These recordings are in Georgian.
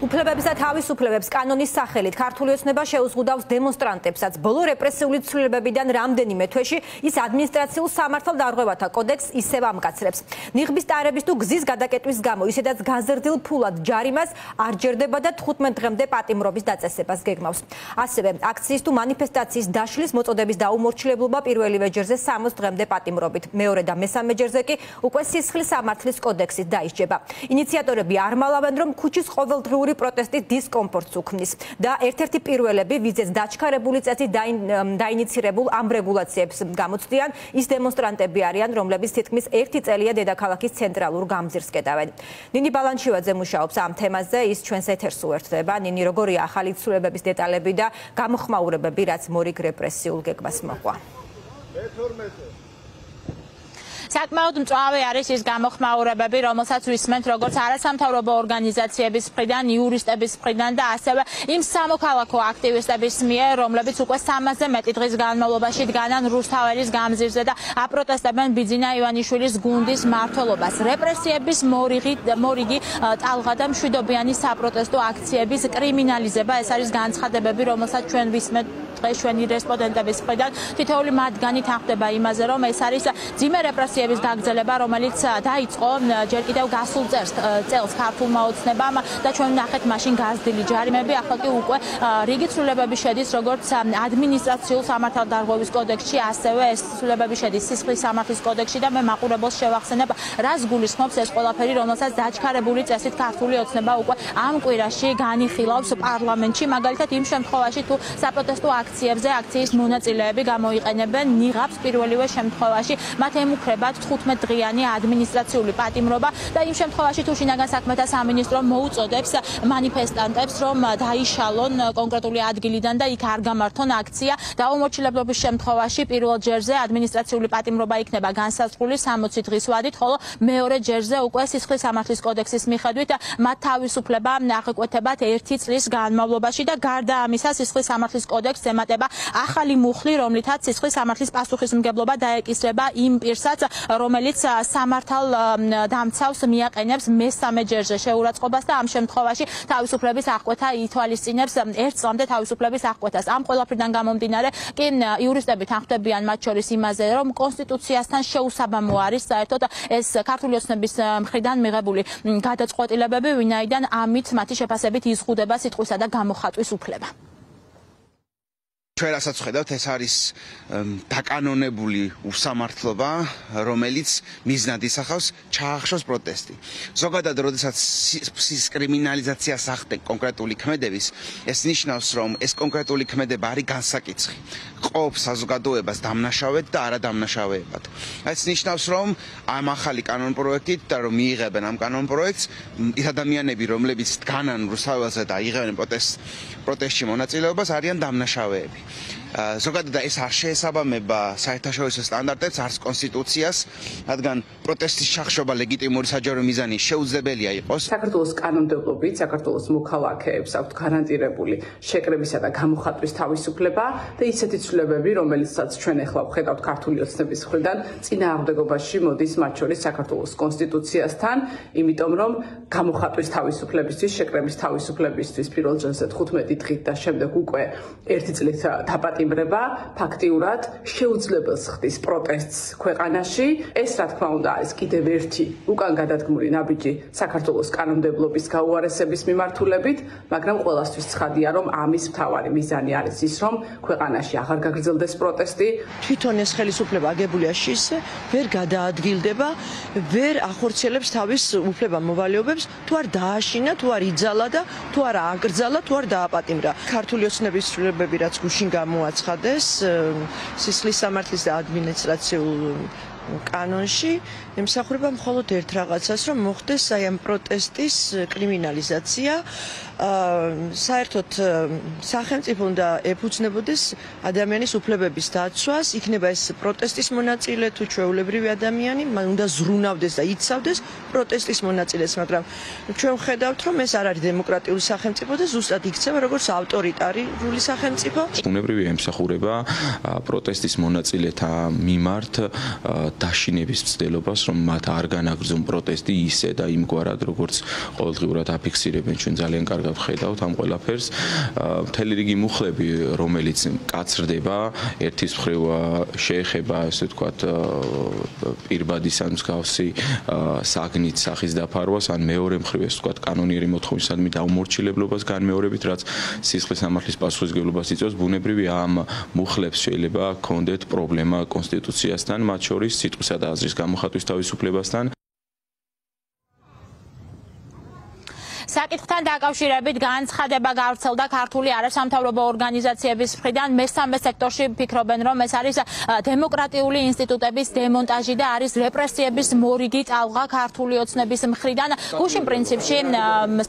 უფლებების და თავისუფლებებს კანონის სახელით ქართული ოცნება შეუზღუდავს დემონსტრანტებსაც. ბოლო რეპრესიული ცვლილებებიდან რამდენიმე თვეში ის ადმინისტრაციულ სამართალდარღვევათა კოდექსს ისევ ამკაცრებს. ნიღბის ტარების თუ გზის გადაკეტვის გამო ისედაც გაზრდილ ფულად ჯარიმას არ ჯერდება და 15 დღემდე პატიმრობის დაწესებას გეგმავს. ასევე აქციის თუ მანიფესტაციის დაშლის მოწოდების დაუმორჩილებლობა პირველივე ჯერზე 60 დღემდე პატიმრობით. მეორე და მესამე ჯერზე კი უკვე სისხლის სამართლის კოდექსით დაისჯება. ინიციატორები არ მალავენ, რომ ქუჩის ყოველდღიური პროტესტი დისკომფორტს უქმნის და ერთ-ერთი პირველები ვიზეც დაჩქარებული წესით დაინიცირებულ ამ რეგულაციებს გამოცდიან ის დემონსტრანტები არიან, რომლებიც თითქმის 1 წელია დედაქალაქის ცენტრალურ გამზირს კეტავენ. ნინი ბალანჩივაძე მუშაობს ამ თემაზე, ის ჩვენს ეთერს უერთდება. ნინი, როგორია ახალი ცვლილებების დეტალები და გამოხმაურებები, რაც მორიგ რეპრესიულ გეგმას მოყვა? საკმაოდ მწვავე არის ის გამოხმაურებები, რომელსაც ვისმენთ როგორც არასამთავრობო ორგანიზაციების მხრიდან, იურისტების მხრიდან და ასევე იმ სამოქალაქო აქტივისტების მიერ, რომლებიც უკვე 300-ზე მეტი დღის განმავლობაში დგანან რუსთაველის გამზირზე და აპროტესტებენ ბიძინა ივანიშვილის გუნდის მმართველობას. რეპრესიების მორიგი ტალღა და მშვიდობიანი საპროტესტო აქციების კრიმინალიზება, ეს არის განცხადებები, რომელსაც ჩვენ ვისმენთ დღეს ჩვენი რესპონდენტების მხრიდან. თითოეული მათგანი თანხმდება იმაზე, რომ ეს არის ძიმე რეპრესიების გაგრძელება, რომელიც დაიწყო ჯერ კიდევ გასულ წელს ქართულმა ოცნებამ და ჩვენ ვნახეთ მაშინ გაზრდილი ჯარიმები, ახლა კი უკვე რიგი ცვლილებები შედის როგორც ადმინისტრაციულ სამართალდარღვევის კოდექსში, ასევე ეს ცვლილებები შედის სისხლის სამართლის კოდექსში და მე მაყურებელს შევახსენებ, რას გულისხმობს ეს ყველაფერი, რომელსაც დაჩქარებული წესით ქართული ოცნება უკვე ამ კვირაში განიხილავს პარლამენტში, მაგალითად იმ შემთხვევაში თუ საპროტესტო აქციებზე აქციის მონაწილეები გამოიყენებენ ნიღაბს, პირველივე შემთხვევაში მათ ემუქრებათ 15 დღიანი ადმინისტრაციული პატიმრობა და იმ შემთხვევაში თუ შინაგან საქმეთა სამინისტრო მოუწოდებს მანიფესტანტებს, რომ დაიშალონ კონკრეტული ადგილიდან და იქ არ გამართონ აქცია, დაუმორჩილებლობის შემთხვევაში პირველ ჯერზე ადმინისტრაციული პატიმრობა იქნება განსაზღვრული 60 დღის ვადით, ხოლო მეორე ჯერზე უკვე სისხლის სამართლის კოდექსის მიხედვით მათ თავისუფლება აღეკვეთებათ 1 წლის განმავლობაში და გარდა ამისა სისხლის სამართლის კოდექსს ემატება ახალი მუხლი, რომლითაც სისხლის სამართლის პასუხისმგებლობა დაეკისრება იმ პირსაც, რომელიც სამართალ დამცავს მიაყენებს მესამე ჯერზე შეურაცხყოფას და ამ შემთხვევაში თავისუფლების აღკვეთა ითვალისწინებს 1 წლამდე თავისუფლების აღკვეთას. ამ ყველაფრიდან გამომდინარე, კი იურისტები თანხმდებიან მათ შორის იმაზე, რომ კონსტიტუციასთან შეუსაბამო არის საერთოდ ეს ქართული ოცნების მხრიდან მიღებული გადაწყვეტილებები, ვინაიდან ამით მათი შეფასებით იზღუდება სიტყვისა და გამოხატვის უფლება. ჩვენ რასაც ვხედავთ, ეს არის დაკანონებული უსამართლობა, რომელიც მიზნად ისახავს ჩაახშოს პროტესტი. ზოგადად, როდესაც კრიმინალიზაციას ახდენ კონკრეტული ქმედების, ეს ნიშნავს, რომ ეს კონკრეტული ქმედება არის განსაკიცხი. ყოფს საზოგადოებას დამნაშავედ და არადამნაშავეებად. ეს ნიშნავს, რომ ამ ახალი კანონპროექტით და რომ მიიღებენ ამ კანონპროექტს, ის ადამიანები, რომლებიც დგანან რუსთაველზე და იღებენ პროტესტში მონაწილეობას, არიან დამნაშავეები. ზოგადად ეს არ შეესაბამება საერთაშორისო სტანდარტებს, არც კონსტიტუციას, რადგან პროტესტის ჩახშობა ლეგიტიმური საჯარო მიზანი შეუძლებელია იყოს. საქართველოს კანონმდებლობით საქართველოს მოქალაქეებს აქვთ გარანტირებული შეკრებისა და გამოხატვის თავისუფლება და ისეთი ცვლილებები, რომელიცაც ჩვენ ახლა ვხედავთ ქართული ოცნების მხრიდან, წინააღმდეგობაში მოდის მათ შორის საქართველოს კონსტიტუციასთან, იმიტომ რომ გამოხატვის თავისუფლებისთვის, შეკრების თავისუფლებისთვის პირველ ჯერზე 15 დღით და შემდეგ უკვე 1 წლით დაპატიმრება ფაქტიურად შეუძლებელს ხდის პროტესტს ქვეყანაში. ეს რა თქმა უნდა არის კიდევ ერთი უკან გადადგმული ნაბიჯი საქართველოს კანონმდებლობის გაუარესების მიმართულებით, მაგრამ ყველასთვის ცხადია, რომ ამის მთავარი მიზანი არის ის, რომ ქვეყანაში აღარ გაგრძელდეს პროტესტი. თვითონ ეს ხელისუფლება აგებულია შისე, ვერ გადაადგილდება, ვერ ახორციელებს თავის უფლება-მოვალეობებს, თუ არ დააშინა, თუ არ იძალა და თუ არ ააკრძალა, თუ არ დააპატიმრა. ქართული ოცნების ცვლილებები, რაც გუშინ გამოაცხადეს სისხლის სამართლის და ადმინისტრაციულ კანონში, ემსახურება მხოლოდ ერთ რაღაცას, რომ მოხდეს აი ამ პროტესტის კრიმინალიზაცია. საერთოდ სახელმწიფო უნდა ეფუძნებოდეს ადამიანის უფლებების დაცვას, იქნება ეს პროტესტის მონაწილე თუ ჩვეულებრივი ადამიანი, უნდა ზრუნავდეს და იცავდეს პროტესტის მონაწილეს, მაგრამ ჩვენ ვხედავთ, რომ ეს არ არის დემოკრატიული სახელმწიფო და ზუსტად იქცევა როგორც ავტორიტარული სახელმწიფო. უნებრივია ემსახურება პროტესტის მონაწილეთა მიმართ დაშინების მცდელობას, რომ მათ არ განაგრძონ პროტესტი ისე და იმგვარად, როგორც ყოველდღიურად აფიქსირებენ, ჩვენ ძალიან კარგად ვხედავთ ამ ყველაფერს. მთელი რიგი მუხლები, რომელიც კაცრდება, ერთის მხრივ შეეხება, ესე ვთქვათ, პირბადის ან მსგავსი საგნით სახის დაფარვას, ან მეორე მხრივ, ესე ვთქვათ, კანონიერი მოთხოვნისადმი დაუმორჩილებლობას განმეორებით, რაც სისხლის სამართლის პასუხისმგებლობას იწვევს, ბუნებრივი ამ მუხლებს შეიძლება ჰქონდეთ პრობლემა კონსტიტუციასთან, მათ შორის სიტყვისა და აზრის გამოხატვის თავისუფლებასთან. საკითხთან დაკავშირებით განცხადება გავრცელდა ქართული არასამთავრობო ორგანიზაციების მხრიდან. მესამე სექტორში ფიქრობენ, რომ ეს არის დემოკრატიული ინსტიტუტების დემონტაჟი და არის რეპრესიების მორიგი ტალღა ქართული ოცნების მხრიდან. გუშინ პრინციპში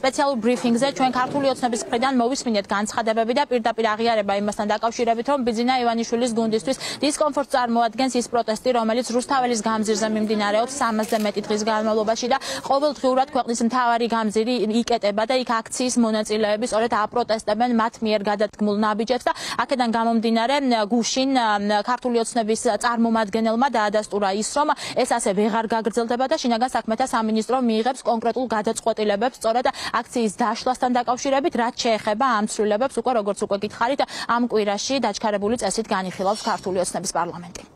სპეციალურ ბრიფინგზე ჩვენ ქართული ოცნების მხრიდან მოვისმინეთ განცხადებები და პირდაპირ აღიარება იმასთან დაკავშირებით, რომ ბიძინა ივანიშვილის გუნდისთვის დისკომფორტს წარმოადგენს ის პროტესტი, რომელიც რუსთაველის გამზირზე მიმდინარეობს 300-ზე მეტი დღის განმავლობაში და ყოველდღიურად ქვეყნის მთავარი გამზირი იკეტება და იქ აქციის მონაწილეები სწორედ აპროტესტებენ მათ მიერ გადადგმულ ნაბიჯებს და აქედან გამომდინარე გუშინ ქართული ოცნების წარმომადგენელმა დაადასტურა ის, რომ ეს ასე ვეღარ გაგრძელდება და შინაგან საქმეთა სამინისტრო მიიღებს კონკრეტულ გადაწყვეტილებებს სწორედ აქციის დაშლასთან დაკავშირებით, რაც შეეხება ამ ცვლილებებს. უკვე როგორც უკვე გითხარით, ამ კვირაში დაჩქარებული წესით განიხილავს ქართული ოცნების პარლამენტი.